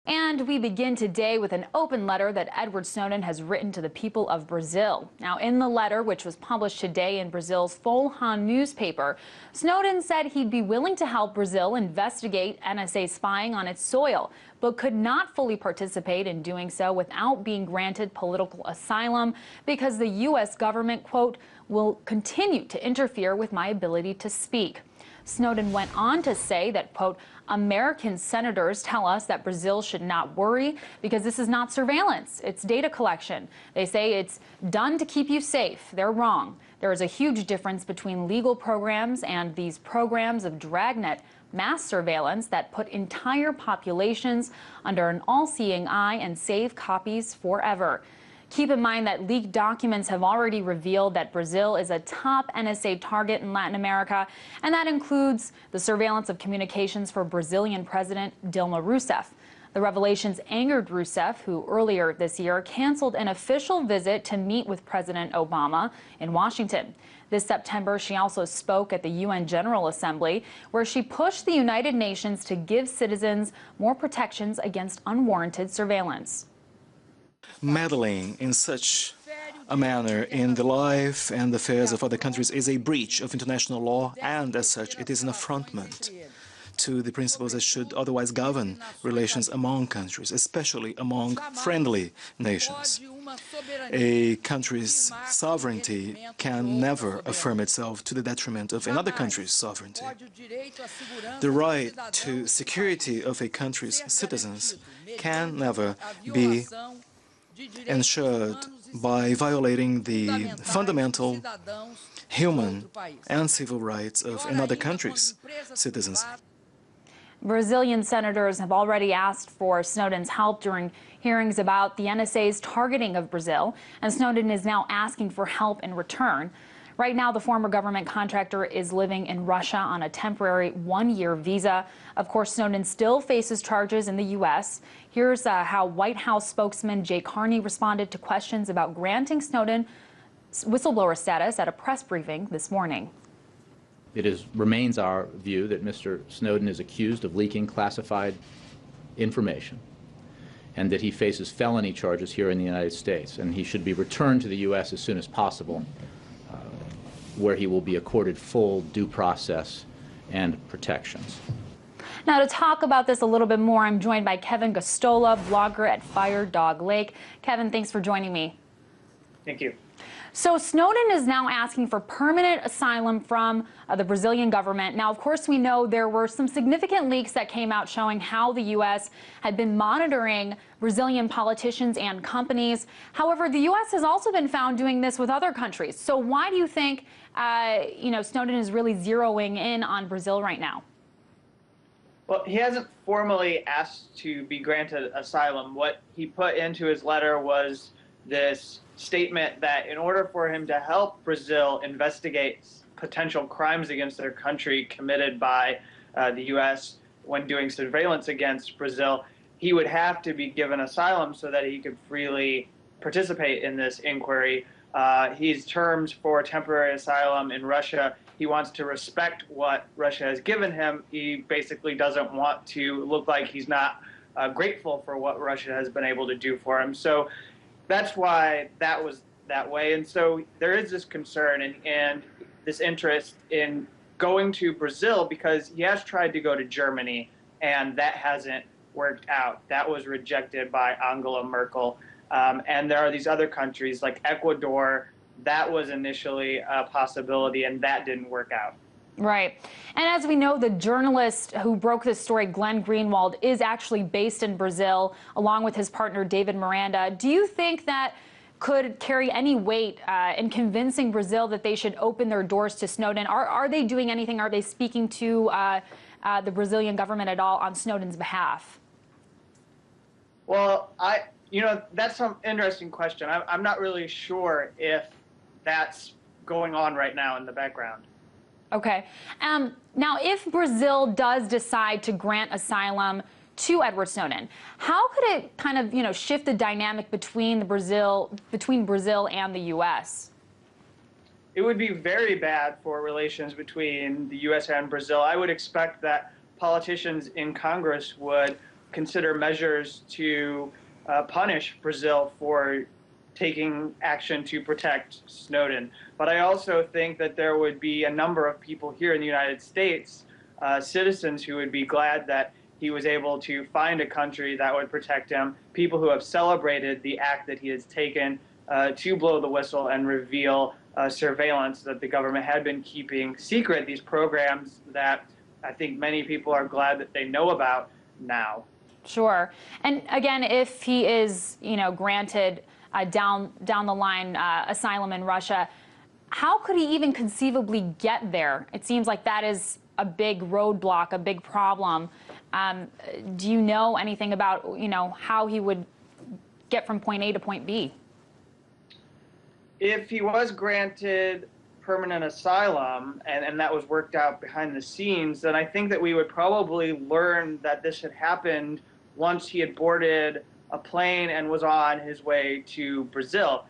And we begin today with an open letter that Edward Snowden has written to the people of Brazil. Now, in the letter, which was published today in Brazil's Folha newspaper, Snowden said he'd be willing to help Brazil investigate NSA spying on its soil, but could not fully participate in doing so without being granted political asylum because the U.S. government, quote, will continue to interfere with my ability to speak. Snowden went on to say that, quote, American senators tell us that Brazil should not worry because this is not surveillance, it's data collection. They say it's done to keep you safe. They're wrong. There is a huge difference between legal programs and these programs of dragnet mass surveillance that put entire populations under an all-seeing eye and save copies forever. Keep in mind that leaked documents have already revealed that Brazil is a top NSA target in Latin America, and that includes the surveillance of communications for Brazilian President Dilma Rousseff. The revelations angered Rousseff, who earlier this year canceled an official visit to meet with President Obama in Washington. This September, she also spoke at the UN General Assembly, where she pushed the United Nations to give citizens more protections against unwarranted surveillance. Meddling in such a manner in the life and affairs of other countries is a breach of international law, and as such it is an affrontment to the principles that should otherwise govern relations among countries, especially among friendly nations. A country's sovereignty can never affirm itself to the detriment of another country's sovereignty. The right to security of a country's citizens can never be ensured by violating the fundamental human and civil rights of another country's citizens. Brazilian senators have already asked for Snowden's help during hearings about the NSA's targeting of Brazil, and Snowden is now asking for help in return. Right now, the former government contractor is living in Russia on a temporary one-year visa. Of course, Snowden still faces charges in the U.S. Here's how White House spokesman Jay Carney responded to questions about granting Snowden whistleblower status at a press briefing this morning. It remains our view that Mr. Snowden is accused of leaking classified information and that he faces felony charges here in the United States, and he should be returned to the U.S. as soon as possible, where he will be accorded full due process and protections. Now, to talk about this a little bit more, I'm joined by Kevin Gostola, blogger at Fire Dog Lake. Kevin, thanks for joining me. Thank you. So Snowden is now asking for permanent asylum from the Brazilian government. Now, of course, we know there were some significant leaks that came out showing how the U.S. had been monitoring Brazilian politicians and companies. However, the U.S. has also been found doing this with other countries. So why do you think, Snowden is really zeroing in on Brazil right now? Well, he hasn't formally asked to be granted asylum. What he put into his letter was this statement that in order for him to help Brazil investigate potential crimes against their country committed by the U.S. when doing surveillance against Brazil, he would have to be given asylum so that he could freely participate in this inquiry. His terms for temporary asylum in Russia, he wants to respect what Russia has given him. He basically doesn't want to look like he's not grateful for what Russia has been able to do for him. So that's why that was that way. And so there is this concern and this interest in going to Brazil because he has tried to go to Germany, and that hasn't worked out. That was rejected by Angela Merkel. And there are these other countries like Ecuador. That was initially a possibility, and that didn't work out. Right. And as we know, the journalist who broke this story, Glenn Greenwald, is actually based in Brazil, along with his partner, David Miranda. Do you think that could carry any weight in convincing Brazil that they should open their doors to Snowden? Are they doing anything? Are they speaking to the Brazilian government at all on Snowden's behalf? Well, that's an interesting question. I'm not really sure if that's going on right now in the background. Okay. Now, if Brazil does decide to grant asylum to Edward Snowden, how could it kind of, shift the dynamic between Brazil and the U.S.? It would be very bad for relations between the U.S. and Brazil. I would expect that politicians in Congress would consider measures to punish Brazil for taking action to protect Snowden. But I also think that there would be a number of people here in the United States, citizens who would be glad that he was able to find a country that would protect him, people who have celebrated the act that he has taken to blow the whistle and reveal surveillance that the government had been keeping secret, these programs that I think many people are glad that they know about now. Sure. And again, if he is, granted down the line asylum in Russia, how could he even conceivably get there? It seems like that is a big roadblock, a big problem. Do you know anything about, how he would get from point A to point B? If he was granted permanent asylum and that was worked out behind the scenes, then I think that we would probably learn that this had happened once he had boarded a plane and was on his way to Brazil.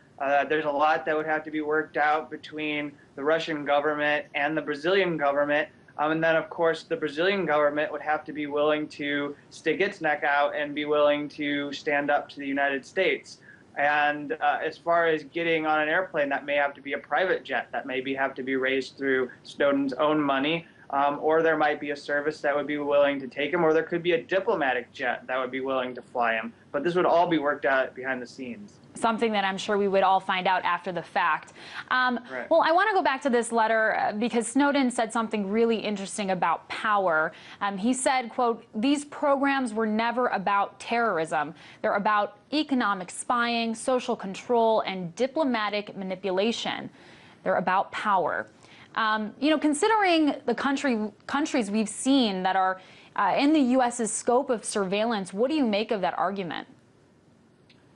There's a lot that would have to be worked out between the Russian government and the Brazilian government. And then, of course, the Brazilian government would have to be willing to stick its neck out and be willing to stand up to the United States. And as far as getting on an airplane, that may have to be a private jet. That maybe have to be raised through Snowden's own money. Or there might be a service that would be willing to take him, or there could be a diplomatic jet that would be willing to fly him. But this would all be worked out behind the scenes. Something that I'm sure we would all find out after the fact. Right. Well, I want to go back to this letter because Snowden said something really interesting about power. He said, quote, "These programs were never about terrorism. They're about economic spying, social control, and diplomatic manipulation. They're about power." Considering the countries we've seen that are in the U.S.'s scope of surveillance, what do you make of that argument?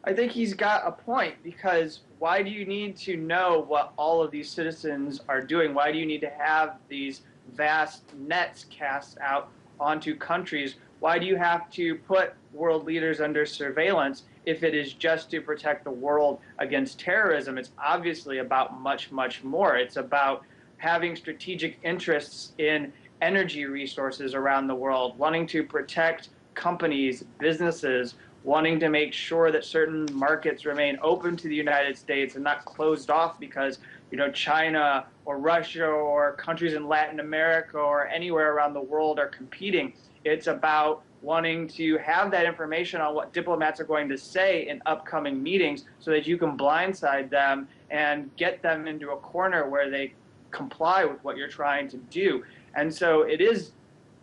I think he's got a point, because why do you need to know what all of these citizens are doing? Why do you need to have these vast nets cast out onto countries? Why do you have to put world leaders under surveillance if it is just to protect the world against terrorism? It's obviously about much, much more. It's about having strategic interests in energy resources around the world, wanting to protect companies, businesses, wanting to make sure that certain markets remain open to the United States and not closed off because, China or Russia or countries in Latin America or anywhere around the world are competing. It's about wanting to have that information on what diplomats are going to say in upcoming meetings so that you can blindside them and get them into a corner where they comply with what you're trying to do. And so it is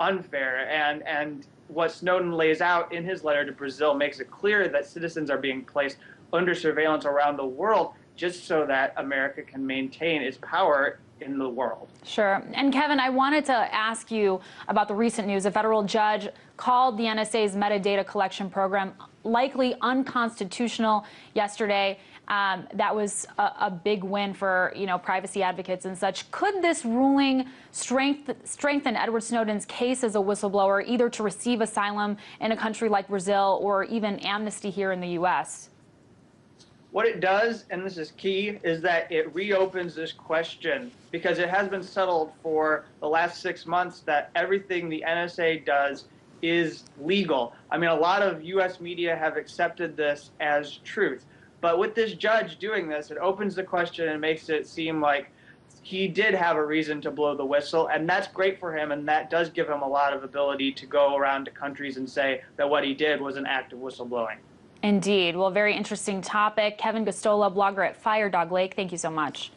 unfair, and what Snowden lays out in his letter to Brazil makes it clear that citizens are being placed under surveillance around the world just so that America can maintain its power in the world. Sure. And Kevin, I wanted to ask you about the recent news. A federal judge called the NSA's metadata collection program likely unconstitutional yesterday. That was a big win for, privacy advocates and such. Could this ruling strengthen Edward Snowden's case as a whistleblower, either to receive asylum in a country like Brazil or even amnesty here in the U.S.? What it does, and this is key, is that it reopens this question, because it has been settled for the last 6 months that everything the NSA does is legal. I mean, a lot of U.S. media have accepted this as truth. But with this judge doing this, it opens the question and makes it seem like he did have a reason to blow the whistle, and that's great for him, and that does give him a lot of ability to go around to countries and say that what he did was an act of whistleblowing. Indeed. Well, very interesting topic. Kevin Gostola, blogger at Fire Dog Lake, thank you so much.